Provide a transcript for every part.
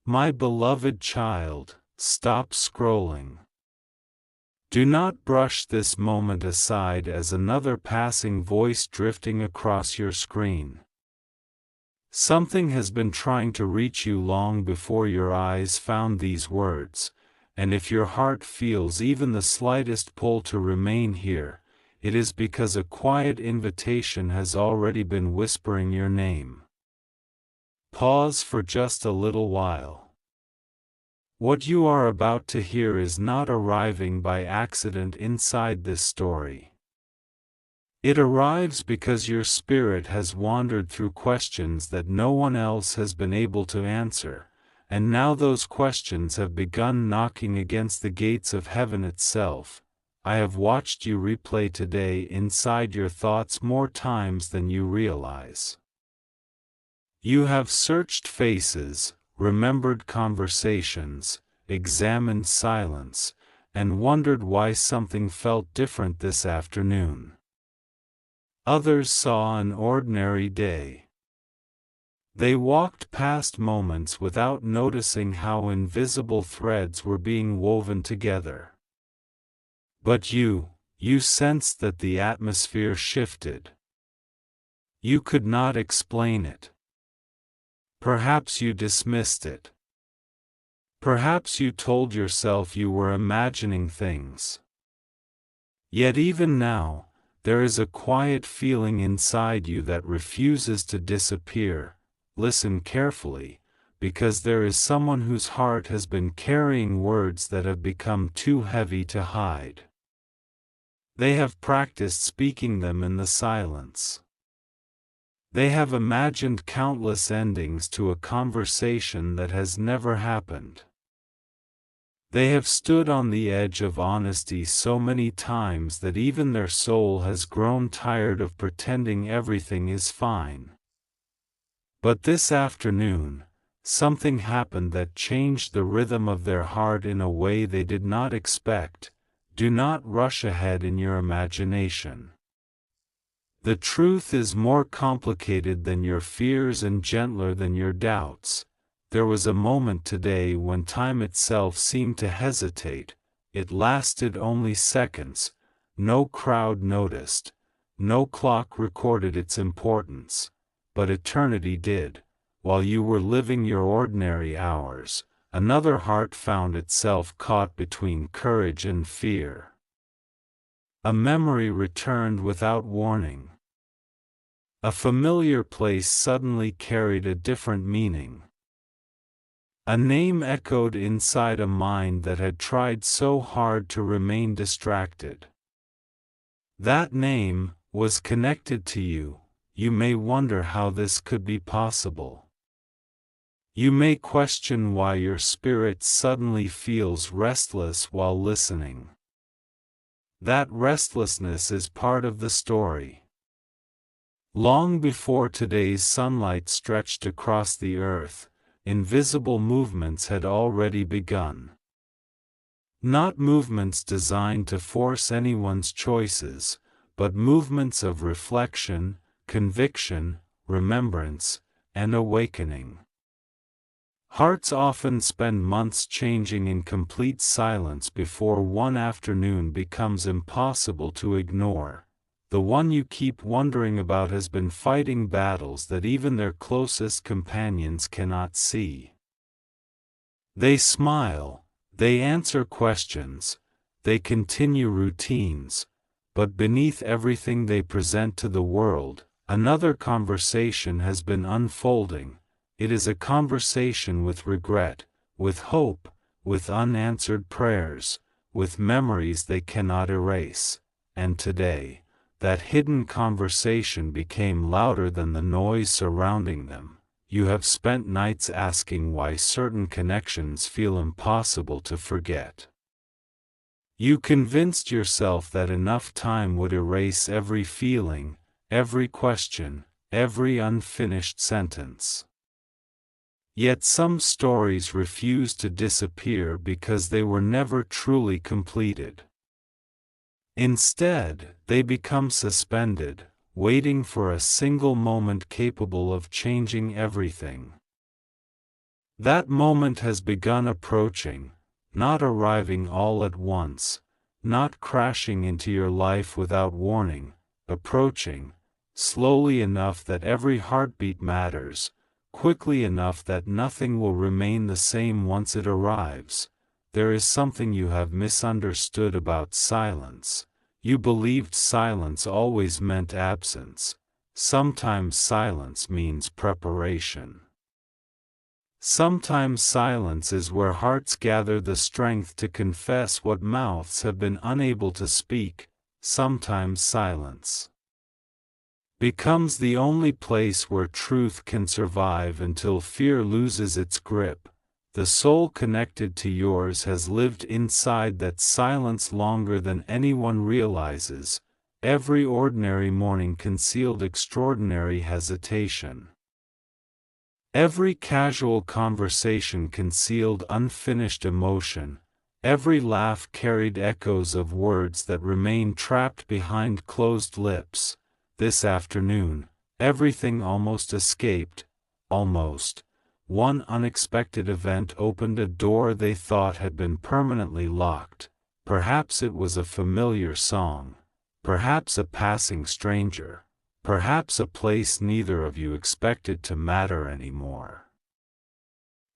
My beloved child, stop scrolling. Do not brush this moment aside as another passing voice drifting across your screen. Something has been trying to reach you long before your eyes found these words, and if your heart feels even the slightest pull to remain here, it is because a quiet invitation has already been whispering your name. Pause for just a little while. What you are about to hear is not arriving by accident inside this story. It arrives because your spirit has wandered through questions that no one else has been able to answer, and now those questions have begun knocking against the gates of heaven itself. I have watched you replay today inside your thoughts more times than you realize. You have searched faces, remembered conversations, examined silence, and wondered why something felt different this afternoon. Others saw an ordinary day. They walked past moments without noticing how invisible threads were being woven together. But you sensed that the atmosphere shifted. You could not explain it. Perhaps you dismissed it. Perhaps you told yourself you were imagining things. Yet even now, there is a quiet feeling inside you that refuses to disappear. Listen carefully, because there is someone whose heart has been carrying words that have become too heavy to hide. They have practiced speaking them in the silence. They have imagined countless endings to a conversation that has never happened. They have stood on the edge of honesty so many times that even their soul has grown tired of pretending everything is fine. But this afternoon, something happened that changed the rhythm of their heart in a way they did not expect. Do not rush ahead in your imagination. The truth is more complicated than your fears and gentler than your doubts. There was a moment today when time itself seemed to hesitate. It lasted only seconds. No crowd noticed. No clock recorded its importance. But eternity did. While you were living your ordinary hours, another heart found itself caught between courage and fear. A memory returned without warning. A familiar place suddenly carried a different meaning. A name echoed inside a mind that had tried so hard to remain distracted. That name was connected to you. You may wonder how this could be possible. You may question why your spirit suddenly feels restless while listening. That restlessness is part of the story. Long before today's sunlight stretched across the earth, invisible movements had already begun. Not movements designed to force anyone's choices, but movements of reflection, conviction, remembrance, and awakening. Hearts often spend months changing in complete silence before one afternoon becomes impossible to ignore. The one you keep wondering about has been fighting battles that even their closest companions cannot see. They smile, they answer questions, they continue routines, but beneath everything they present to the world, another conversation has been unfolding. It is a conversation with regret, with hope, with unanswered prayers, with memories they cannot erase. And today, that hidden conversation became louder than the noise surrounding them. You have spent nights asking why certain connections feel impossible to forget. You convinced yourself that enough time would erase every feeling, every question, every unfinished sentence. Yet some stories refuse to disappear because they were never truly completed. Instead, they become suspended, waiting for a single moment capable of changing everything. That moment has begun approaching, not arriving all at once, not crashing into your life without warning, approaching, slowly enough that every heartbeat matters, quickly enough that nothing will remain the same once it arrives. There is something you have misunderstood about silence. You believed silence always meant absence. Sometimes silence means preparation. Sometimes silence is where hearts gather the strength to confess what mouths have been unable to speak. Sometimes silence becomes the only place where truth can survive until fear loses its grip. The soul connected to yours has lived inside that silence longer than anyone realizes. Every ordinary morning concealed extraordinary hesitation. Every casual conversation concealed unfinished emotion. Every laugh carried echoes of words that remain trapped behind closed lips. This afternoon, everything almost escaped. Almost. One unexpected event opened a door they thought had been permanently locked. Perhaps it was a familiar song. Perhaps a passing stranger. Perhaps a place neither of you expected to matter anymore.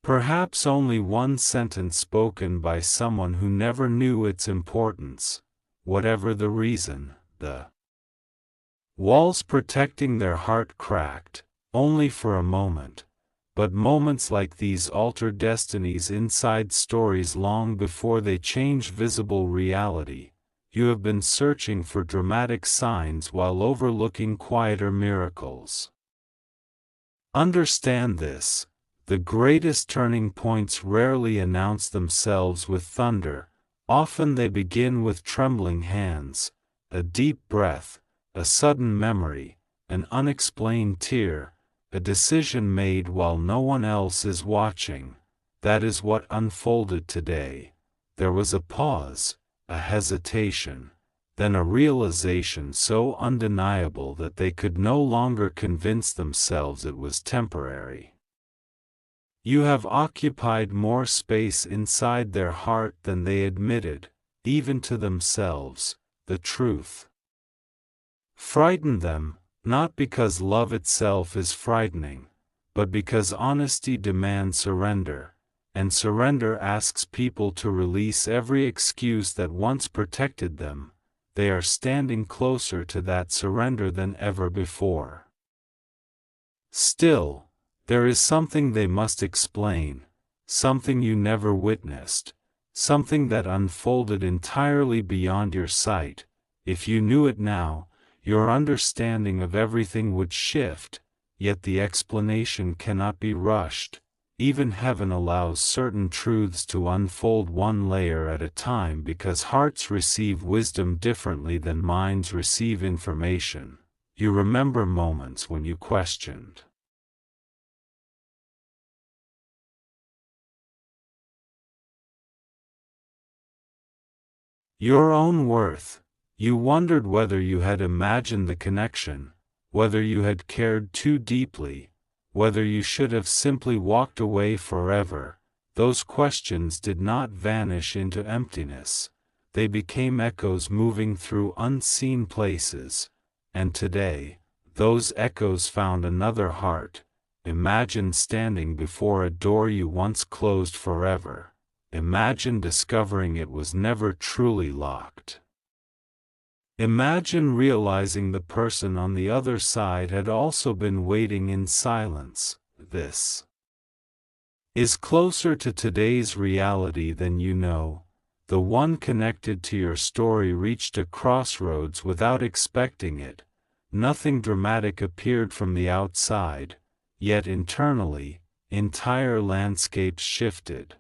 Perhaps only one sentence spoken by someone who never knew its importance. Whatever the reason, the walls protecting their heart cracked, only for a moment. But moments like these alter destinies inside stories long before they change visible reality. You have been searching for dramatic signs while overlooking quieter miracles. Understand this: the greatest turning points rarely announce themselves with thunder. Often they begin with trembling hands, a deep breath, a sudden memory, an unexplained tear, a decision made while no one else is watching. That is what unfolded today. There was a pause, a hesitation, then a realization so undeniable that they could no longer convince themselves it was temporary. You have occupied more space inside their heart than they admitted, even to themselves. The truth frightened them, not because love itself is frightening, but because honesty demands surrender, and surrender asks people to release every excuse that once protected them. They are standing closer to that surrender than ever before. Still, there is something they must explain, something you never witnessed, something that unfolded entirely beyond your sight. If you knew it now, your understanding of everything would shift, yet the explanation cannot be rushed. Even heaven allows certain truths to unfold one layer at a time because hearts receive wisdom differently than minds receive information. You remember moments when you questioned your own worth. You wondered whether you had imagined the connection, whether you had cared too deeply, whether you should have simply walked away forever. Those questions did not vanish into emptiness. They became echoes moving through unseen places. And today, those echoes found another heart. Imagine standing before a door you once closed forever. Imagine discovering it was never truly locked. Imagine realizing the person on the other side had also been waiting in silence. This is closer to today's reality than you know. The one connected to your story reached a crossroads without expecting it. Nothing dramatic appeared from the outside, yet internally, entire landscapes shifted.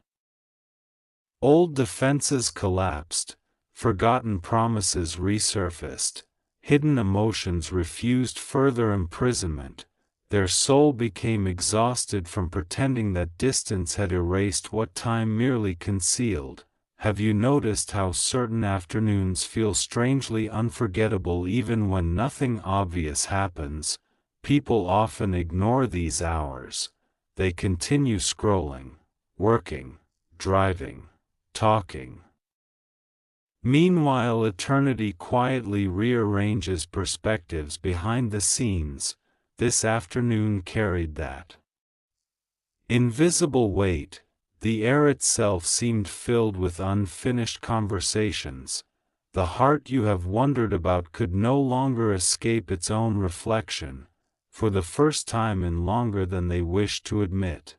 Old defenses collapsed. Forgotten promises resurfaced, hidden emotions refused further imprisonment. Their soul became exhausted from pretending that distance had erased what time merely concealed. Have you noticed how certain afternoons feel strangely unforgettable even when nothing obvious happens? People often ignore these hours. they continue scrolling, working, driving, talking. Meanwhile, eternity quietly rearranges perspectives behind the scenes. This afternoon carried that invisible weight. The air itself seemed filled with unfinished conversations. The heart you have wondered about could no longer escape its own reflection, for the first time in longer than they wished to admit.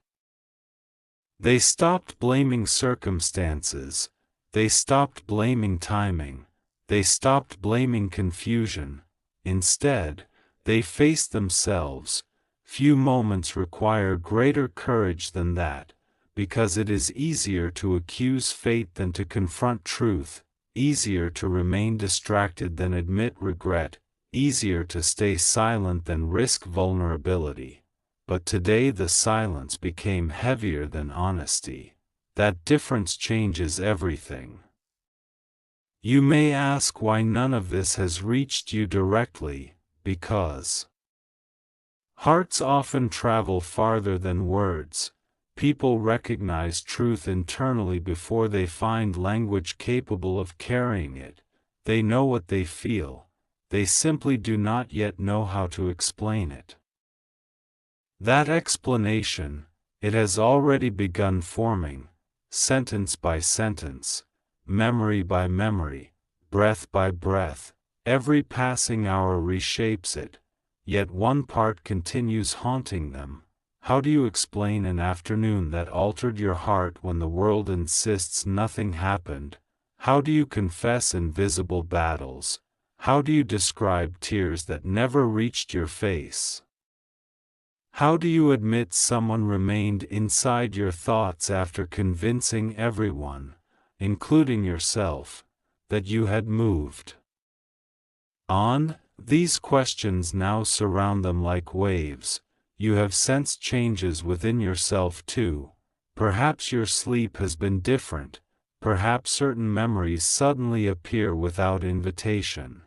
They stopped blaming circumstances. They stopped blaming timing. They stopped blaming confusion. Instead, they faced themselves. Few moments require greater courage than that, because it is easier to accuse fate than to confront truth, easier to remain distracted than admit regret, easier to stay silent than risk vulnerability. But today the silence became heavier than honesty. That difference changes everything. You may ask why none of this has reached you directly, because hearts often travel farther than words. People recognize truth internally before they find language capable of carrying it. They know what they feel. They simply do not yet know how to explain it. That explanation, it has already begun forming. Sentence by sentence, memory by memory, breath by breath, every passing hour reshapes it, yet one part continues haunting them. How do you explain an afternoon that altered your heart when the world insists nothing happened? How do you confess invisible battles? How do you describe tears that never reached your face? How do you admit someone remained inside your thoughts after convincing everyone, including yourself, that you had moved on? These questions now surround them like waves. You have sensed changes within yourself too. Perhaps your sleep has been different. Perhaps certain memories suddenly appear without invitation.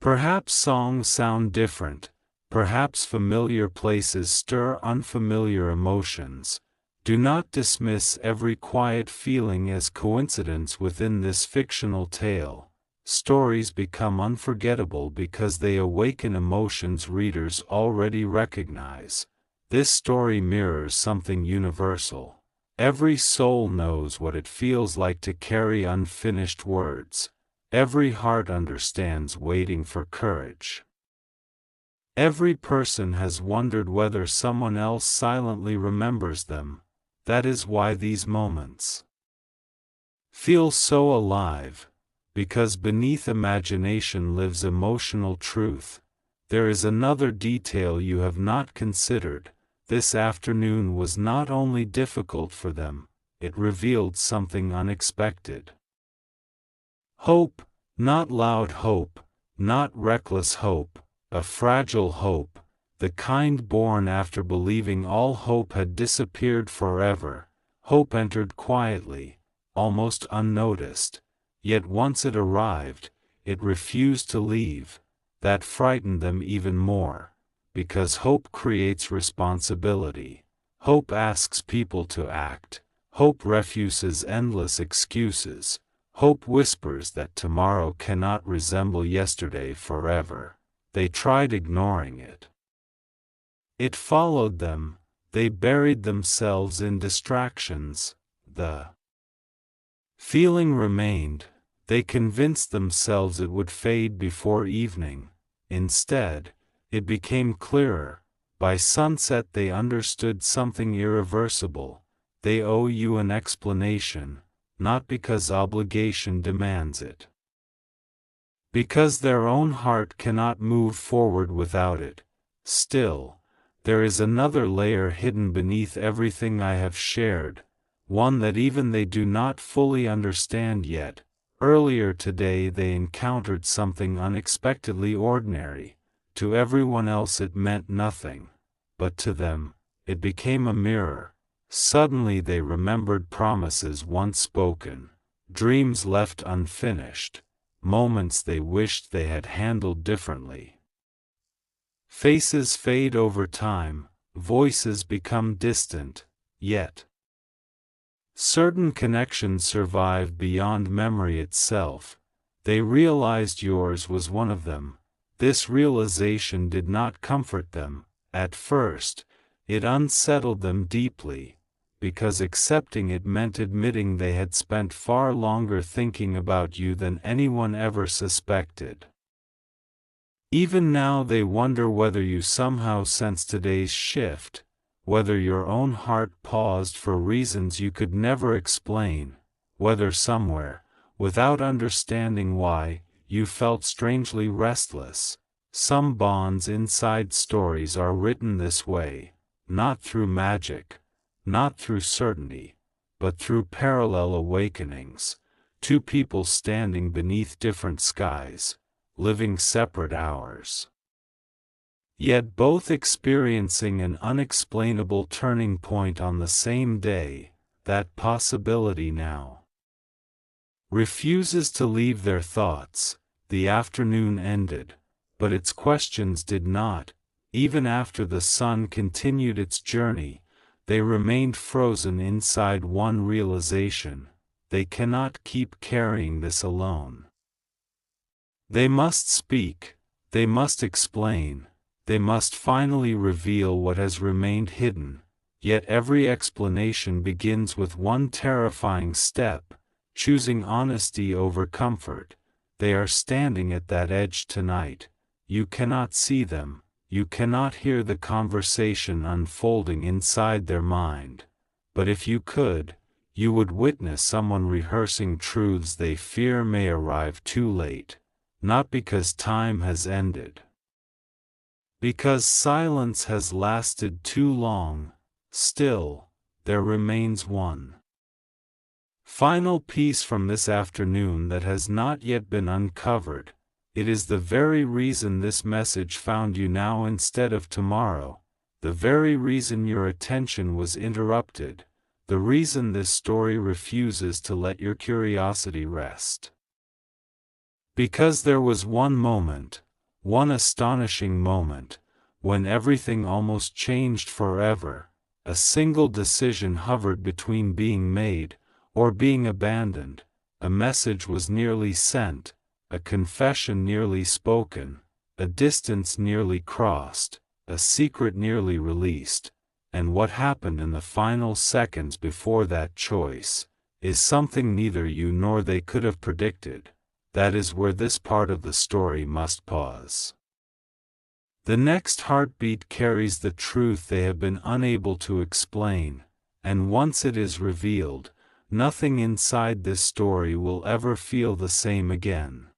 Perhaps songs sound different. Perhaps familiar places stir unfamiliar emotions. Do not dismiss every quiet feeling as coincidence within this fictional tale. Stories become unforgettable because they awaken emotions readers already recognize. This story mirrors something universal. Every soul knows what it feels like to carry unfinished words. Every heart understands waiting for courage. Every person has wondered whether someone else silently remembers them. That is why these moments feel so alive, because beneath imagination lives emotional truth. There is another detail you have not considered. This afternoon was not only difficult for them, it revealed something unexpected. Hope, not loud hope, not reckless hope, a fragile hope, the kind born after believing all hope had disappeared forever. Hope entered quietly, almost unnoticed, yet once it arrived, it refused to leave. That frightened them even more, because hope creates responsibility. Hope asks people to act. Hope refuses endless excuses. Hope whispers that tomorrow cannot resemble yesterday forever. They tried ignoring it. It followed them. They buried themselves in distractions. The feeling remained. They convinced themselves it would fade before evening. Instead, it became clearer. By sunset they understood something irreversible. They owe you an explanation, not because obligation demands it. Because their own heart cannot move forward without it. Still, there is another layer hidden beneath everything I have shared, one that even they do not fully understand yet. Earlier today they encountered something unexpectedly ordinary. To everyone else it meant nothing, but to them, it became a mirror. Suddenly they remembered promises once spoken, dreams left unfinished, moments they wished they had handled differently. Faces fade over time, voices become distant, yet certain connections survive beyond memory itself. They realized yours was one of them. This realization did not comfort them. At first, it unsettled them deeply, because accepting it meant admitting they had spent far longer thinking about you than anyone ever suspected. Even now they wonder whether you somehow sensed today's shift, whether your own heart paused for reasons you could never explain, whether somewhere, without understanding why, you felt strangely restless. Some bonds inside stories are written this way, not through magic, not through certainty, but through parallel awakenings, two people standing beneath different skies, living separate hours, yet both experiencing an unexplainable turning point on the same day. That possibility now refuses to leave their thoughts. The afternoon ended, but its questions did not. Even after the sun continued its journey, they remained frozen inside one realization: they cannot keep carrying this alone. They must speak, they must explain, they must finally reveal what has remained hidden. Yet every explanation begins with one terrifying step: choosing honesty over comfort. They are standing at that edge tonight. You cannot see them, you cannot hear the conversation unfolding inside their mind. But if you could, you would witness someone rehearsing truths they fear may arrive too late. Not because time has ended, because silence has lasted too long. Still, there remains one final piece from this afternoon that has not yet been uncovered. It is the very reason this message found you now instead of tomorrow, the very reason your attention was interrupted, the reason this story refuses to let your curiosity rest. Because there was one moment, one astonishing moment, when everything almost changed forever. A single decision hovered between being made or being abandoned. A message was nearly sent, a confession nearly spoken, a distance nearly crossed, a secret nearly released. And what happened in the final seconds before that choice is something neither you nor they could have predicted. That is where this part of the story must pause. The next heartbeat carries the truth they have been unable to explain, and once it is revealed, nothing inside this story will ever feel the same again.